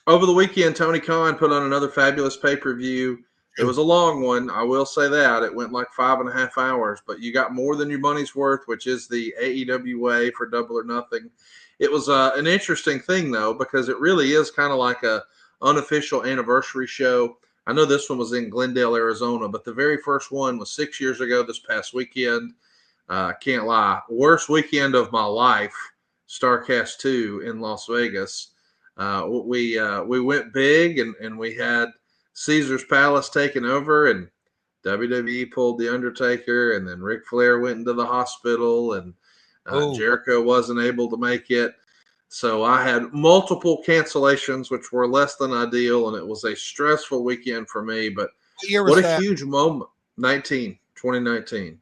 Over the weekend, Tony Khan put on another fabulous pay-per-view. It was a long one, I will say that. It went like 5.5 hours, but you got more than your money's worth, which is the AEW way for Double or Nothing. It was an interesting thing, though, because it really is kind of like a unofficial anniversary show. I know this one was in Glendale, Arizona, but the very first one was 6 years ago this past weekend. Can't lie. Worst weekend of my life, StarCast 2 in Las Vegas. We went big, and we had Caesar's Palace taken over, and WWE pulled The Undertaker, and then Ric Flair went into the hospital, and Jericho wasn't able to make it. So I had multiple cancellations, which were less than ideal, and it was a stressful weekend for me. But what a huge moment. 2019.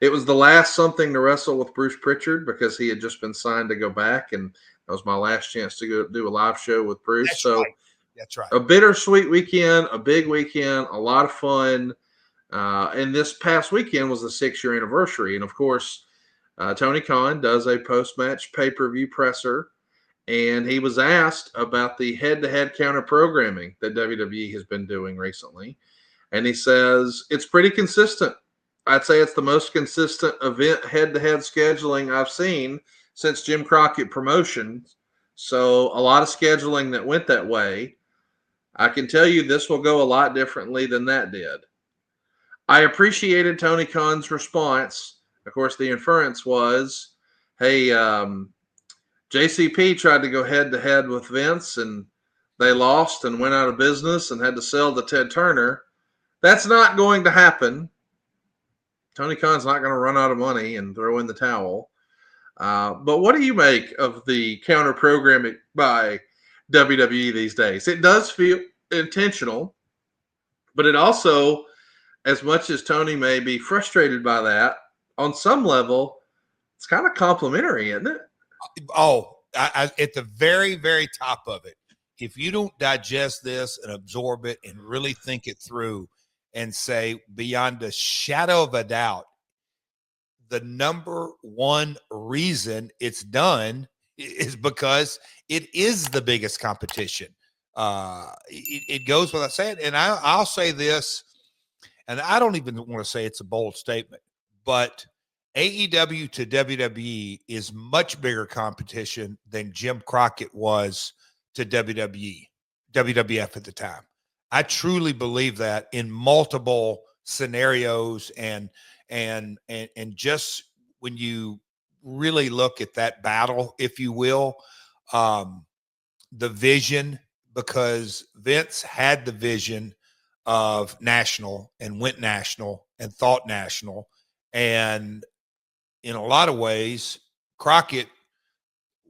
It was the last something to wrestle with Bruce Pritchard because he had just been signed to go back, and that was my last chance to go do a live show with Bruce. That's right. A bittersweet weekend, a big weekend, a lot of fun. And this past weekend was the 6-year anniversary. And of course, Tony Khan does a post-match pay-per-view presser, and he was asked about the head-to-head counter programming that WWE has been doing recently. And he says, it's pretty consistent. I'd say it's the most consistent event head-to-head scheduling I've seen since Jim Crockett Promotions. So a lot of scheduling that went that way. I can tell you this will go a lot differently than that did. I appreciated Tony Khan's response. Of course, the inference was, hey, JCP tried to go head-to-head with Vince, and they lost and went out of business and had to sell to Ted Turner. That's not going to happen. Tony Khan's not going to run out of money and throw in the towel. But what do you make of the counter programming by WWE these days? It does feel intentional, but it also, as much as Tony may be frustrated by that, on some level, it's kind of complimentary, isn't it? Oh, at the very, very top of it, if you don't digest this and absorb it and really think it through and say beyond a shadow of a doubt, the number one reason it's done is because it is the biggest competition. It goes without saying. And I'll say this, and I don't even want to say it's a bold statement, but AEW to WWE is much bigger competition than Jim Crockett was to WWF at the time. I truly believe that in multiple scenarios, and just when you really look at that battle, if you will, the vision, because Vince had the vision of national and went national and thought national. And in a lot of ways, Crockett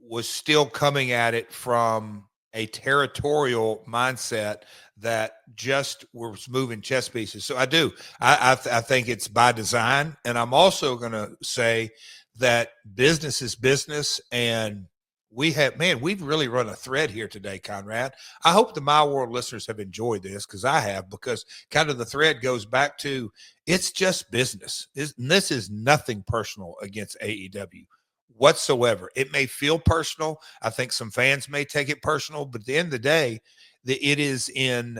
was still coming at it from a territorial mindset that just was moving chess pieces. So I think it's by design. And I'm also going to say that business is business. And we've really run a thread here today, Conrad. I hope the My World listeners have enjoyed this, because I have, because kind of the thread goes back to it's just business. This is nothing personal against AEW whatsoever. It may feel personal. I think some fans may take it personal, but at the end of the day, it is in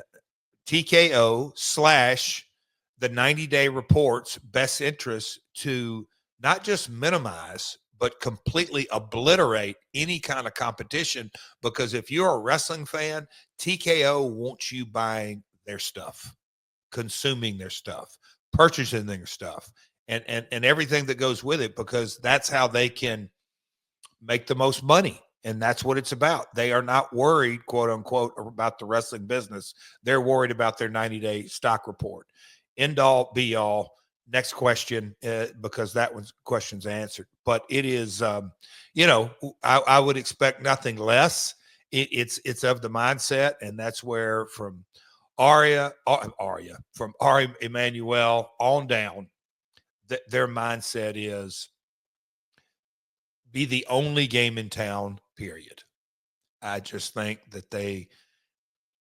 TKO / the 90-day report's best interest to not just minimize, but completely obliterate any kind of competition. Because if you're a wrestling fan, TKO wants you buying their stuff, consuming their stuff, purchasing their stuff, and everything that goes with it, because that's how they can make the most money. And that's what it's about. They are not worried, quote unquote, about the wrestling business. They're worried about their 90-day stock report. End all, be all. Next question, because that question's answered. But it is, I would expect nothing less. It's of the mindset, and that's where from Ari Emanuel on down, their mindset is be the only game in town, period. I just think that they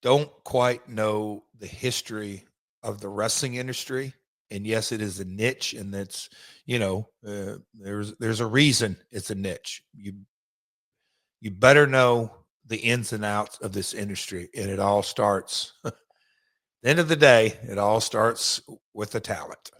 don't quite know the history of the wrestling industry. And yes, it is a niche, and that's, there's a reason it's a niche. You better know the ins and outs of this industry. And it all starts, at the end of the day, it all starts with the talent.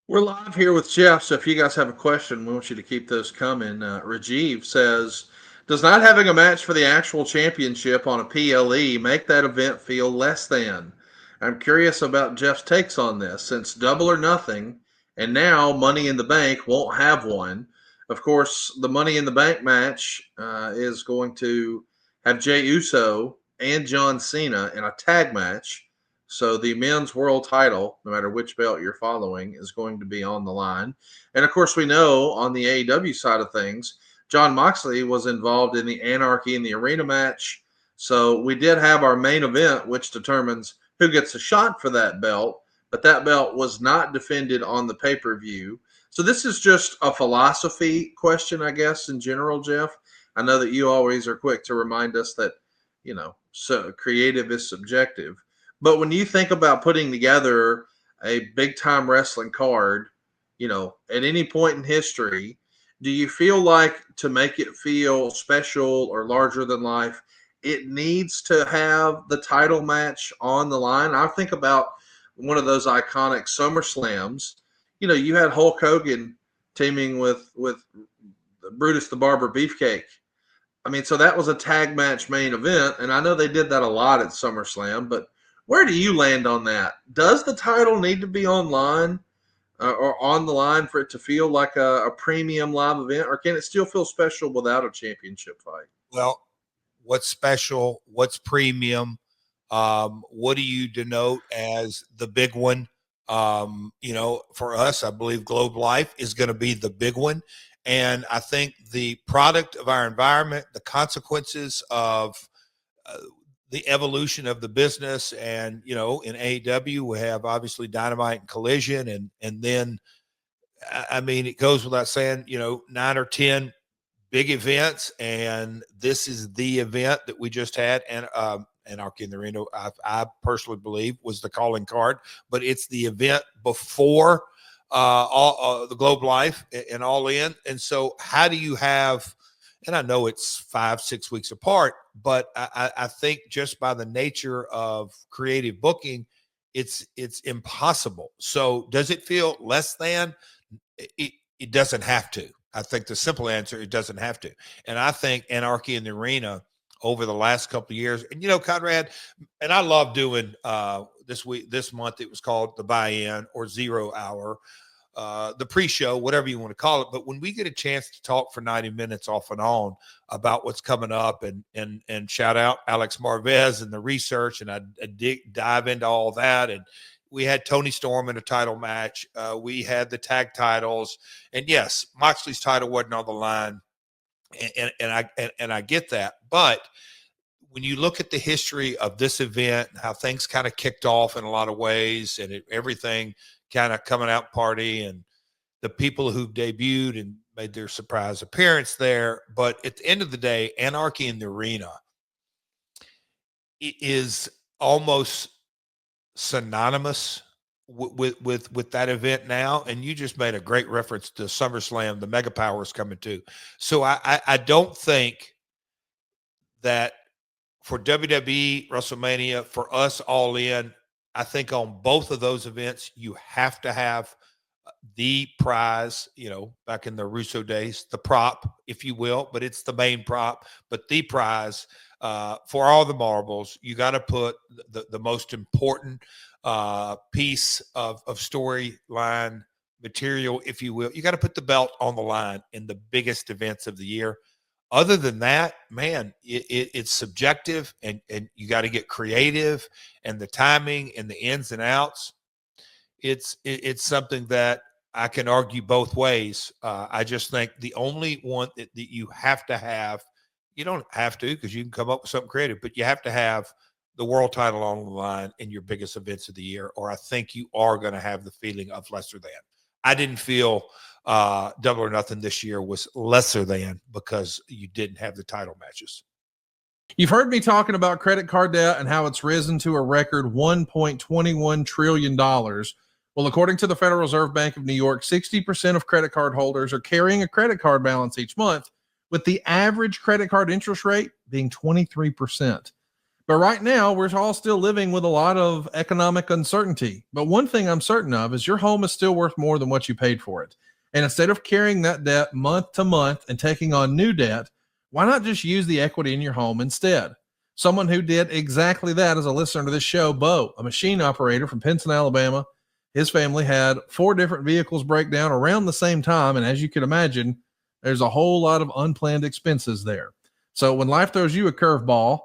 We're live here with Jeff, so if you guys have a question, we want you to keep those coming. Rajiv says, does not having a match for the actual championship on a PLE make that event feel less than? I'm curious about Jeff's takes on this, since Double or Nothing and now Money in the Bank won't have one. Of course, the Money in the Bank match is going to have Jey Uso and John Cena in a tag match. So the men's world title, no matter which belt you're following, is going to be on the line. And of course, we know on the AEW side of things, Jon Moxley was involved in the Anarchy in the Arena match. So we did have our main event, which determines who gets a shot for that belt. But that belt was not defended on the pay-per-view. So this is just a philosophy question, I guess, in general, Jeff. I know that you always are quick to remind us that, so creative is subjective. But when you think about putting together a big time wrestling card, at any point in history, do you feel like to make it feel special or larger than life, it needs to have the title match on the line? I think about one of those iconic SummerSlams. You had Hulk Hogan teaming with Brutus the Barber Beefcake. I mean, so that was a tag match main event, and I know they did that a lot at SummerSlam, but where do you land on that? Does the title need to be online or on the line for it to feel like a premium live event, or can it still feel special without a championship fight? Well, what's special? What's premium? What do you denote as the big one? For us, I believe Globe Life is going to be the big one. And I think the product of our environment, the consequences of the evolution of the business, and in AEW we have obviously Dynamite and Collision, and then I mean it goes without saying 9 or 10 big events, and this is the event that we just had, and Anarchy in the Arena I personally believe was the calling card, but it's the event before all the Globe Life and All In. And so how do you have, and I know it's 5-6 weeks apart, but I think just by the nature of creative booking, it's impossible. So does it feel less than? It doesn't have to. I think the simple answer, it doesn't have to. And I think Anarchy in the Arena over the last couple of years, and Conrad, and I love doing this month, it was called the buy-in or 0 hour, the pre-show, whatever you want to call it. But when we get a chance to talk for 90 minutes off and on about what's coming up, and shout out Alex Marvez and the research, and I dive into all that. And we had Tony Storm in a title match. We had the tag titles, and yes, Moxley's title wasn't on the line, and I get that. But when you look at the history of this event, how things kind of kicked off in a lot of ways, and everything kind of coming out party, and the people who debuted and made their surprise appearance there. But at the end of the day, Anarchy in the Arena is almost synonymous with that event now. And you just made a great reference to SummerSlam. The Mega Power is coming too. So I don't think that for WWE, WrestleMania, for us All In, I think on both of those events, you have to have the prize, back in the Russo days, the prop, if you will, but it's the main prop, but the prize for all the marbles. You got to put the most important piece of storyline material, if you will. You got to put the belt on the line in the biggest events of the year. Other than that, man, it's subjective, and you got to get creative, and the timing and the ins and outs. It's something that I can argue both ways. I just think the only one that you have to have, you don't have to because you can come up with something creative, but you have to have the world title on the line in your biggest events of the year, or I think you are going to have the feeling of lesser than. I didn't feel Double or Nothing this year was lesser than because you didn't have the title matches. You've heard me talking about credit card debt and how it's risen to a record $1.21 trillion. Well, according to the Federal Reserve Bank of New York, 60% of credit card holders are carrying a credit card balance each month, with the average credit card interest rate being 23%. But right now, we're all still living with a lot of economic uncertainty. But one thing I'm certain of is your home is still worth more than what you paid for it. And instead of carrying that debt month to month and taking on new debt, why not just use the equity in your home instead? Someone who did exactly that is a listener to this show, Bo, a machine operator from Pinson, Alabama. His family had 4 different vehicles break down around the same time. And as you can imagine, there's a whole lot of unplanned expenses there. So when life throws you a curveball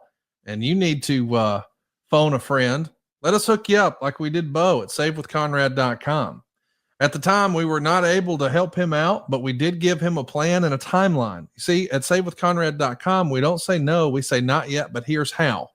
and you need to phone a friend, let us hook you up like we did Bo at savewithconrad.com. At the time, we were not able to help him out, but we did give him a plan and a timeline. You see, at savewithconrad.com, we don't say no, we say not yet, but here's how.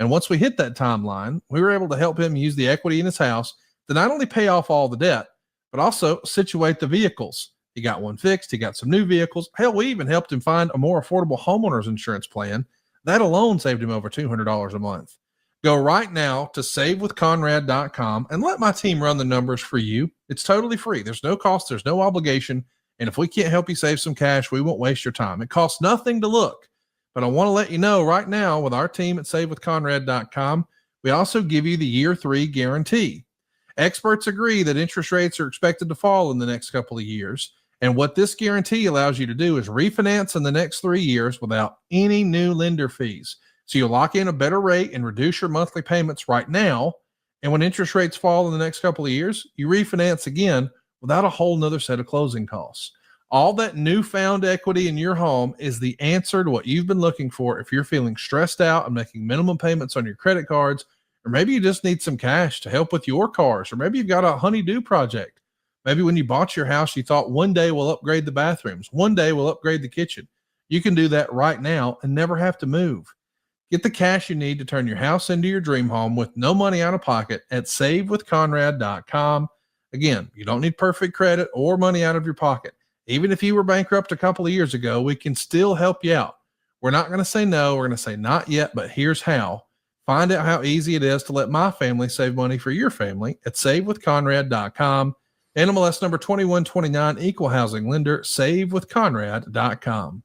And once we hit that timeline, we were able to help him use the equity in his house to not only pay off all the debt, but also situate the vehicles. He got one fixed. He got some new vehicles. Hell, we even helped him find a more affordable homeowner's insurance plan. That alone saved him over $200 a month. Go right now to savewithconrad.com and let my team run the numbers for you. It's totally free. There's no cost. There's no obligation. And if we can't help you save some cash, we won't waste your time. It costs nothing to look. But I want to let you know right now with our team at savewithconrad.com, we also give you the year 3 guarantee. Experts agree that interest rates are expected to fall in the next couple of years. And what this guarantee allows you to do is refinance in the next 3 years without any new lender fees. So you lock in a better rate and reduce your monthly payments right now. And when interest rates fall in the next couple of years, you refinance again without a whole nother set of closing costs. All that newfound equity in your home is the answer to what you've been looking for if you're feeling stressed out and making minimum payments on your credit cards, or maybe you just need some cash to help with your cars, or maybe you've got a honey-do project. Maybe when you bought your house, you thought one day we'll upgrade the bathrooms, one day we'll upgrade the kitchen. You can do that right now and never have to move. Get the cash you need to turn your house into your dream home with no money out of pocket at savewithconrad.com. Again, you don't need perfect credit or money out of your pocket. Even if you were bankrupt a couple of years ago, we can still help you out. We're not going to say no. We're going to say not yet, but here's how. Find out how easy it is to let my family save money for your family at savewithconrad.com. NMLS number 2129, equal housing lender, savewithconrad.com.